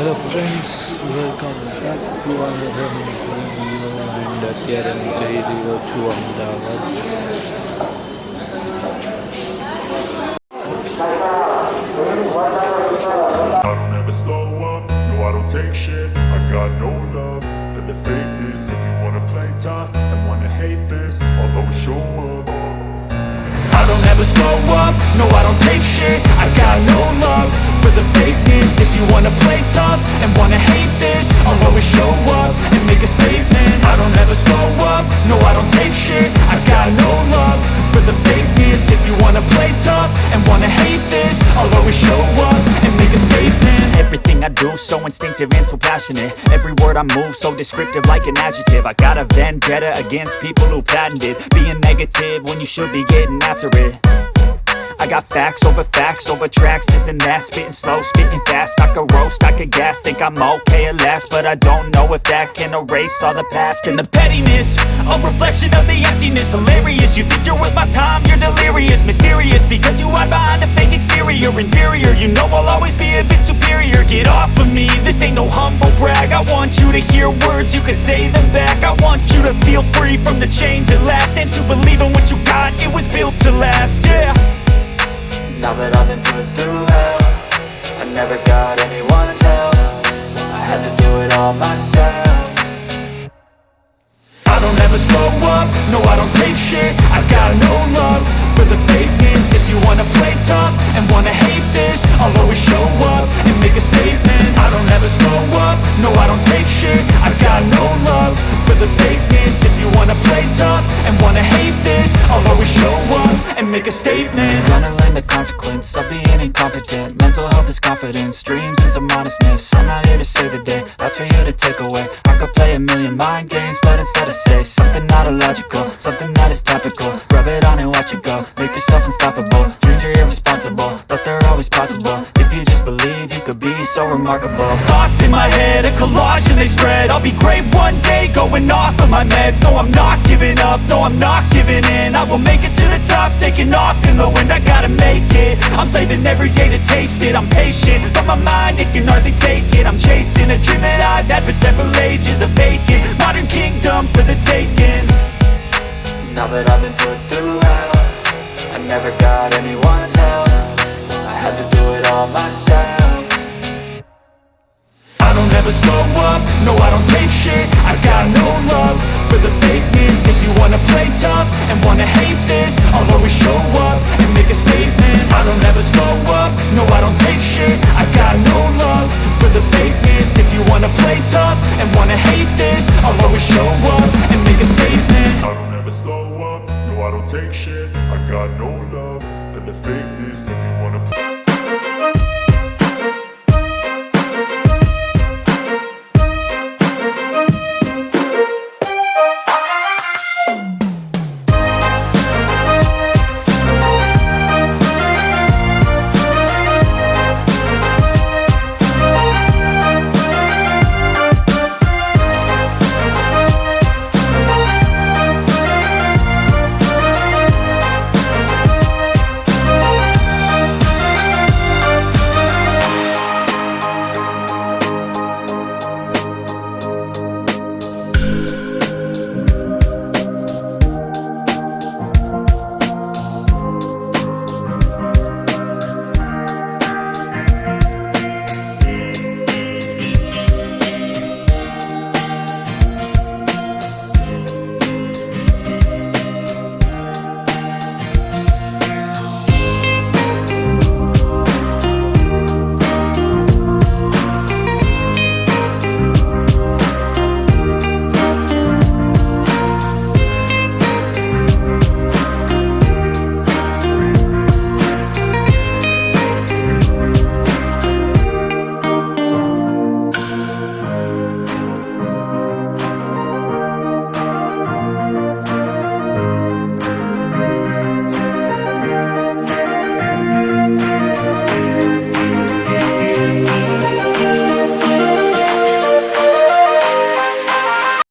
Hello friends, welcome back to another video and અત્યારે હું જઈ રહ્યો છું Ahmedabad. I don't ever slow up, no I don't take shit. I got no love for the fakeness. If you wanna play tough and wanna hate this, I'll always show up. I don't ever slow up, no I don't take shit. I got no love for the fakeness. If you wanna play tough and wanna hate this, I'll always show up and make a statement. I don't ever slow up, no I don't take shit. I got no love for the fakeness. If you wanna play tough and wanna hate this, I'll always show up and make a statement. Everything I do so instinctive and so passionate. Every word I move so descriptive like an adjective. I got a vendetta against people who patented being negative when you should be getting after it. I got facts over tracks, this and that. Spitting slow, spitting fast. I could roast, I could gas. Think I'm okay at last, but I don't know if that can erase all the past. And the pettiness, a reflection of the emptiness. Hilarious, you think you're worth my time, you're delirious. Mysterious, because you hide behind a fake exterior. Inferior, you know I'll always be a bit superior. Get off of me, this ain't no humble brag. I want you to hear words, you can say them back. I want you to feel free from the chains at last, and to believe in what you got, it was built to last, yeah. Now that I've been put through hell, I never got anyone's help. I had to do it all myself. I don't ever slow up, no I don't take shit. I got no love for the fakeness. If you wanna play tough and wanna hate this, I'll always show up and make a statement. I don't ever slow up, no I don't take shit. I got no love for the fakeness. If you wanna play tough and wanna hate this, I'll always show up and make a statement. Gonna learn the consequence of being incompetent. Mental health is confidence, dreams and some honestness. I'm not here to save the day, that's for you to take away. I could play a million mind games, but instead I say something not illogical, something that is topical. Rub it on and watch it go, make yourself unstoppable. Dreams are irresponsible, but they're always possible. If you just believe, you could be so remarkable. Thoughts in my head, a collage and they spread. I'll be great one day, going off of my meds. No, I'm not giving up, no, I'm not giving in. I will make it to the top, taking off in the wind. I gotta make it, I'm saving every day to taste it. I'm patient, but my mind, it can hardly take it. I'm chasing a dream that I've had for several ages. A vacant, modern kingdom for the taking. Now that I've been put through hell, I never got anyone's help. I had to do it all myself. I don't ever slow up, no I don't take shit. I got no love for the fakeness. If you wanna play tough and wanna hate this, I'll always show up and make a statement. I don't ever slow up, no I don't take shit. I got no love for the fakeness. If you wanna play tough and wanna hate this, I'll always show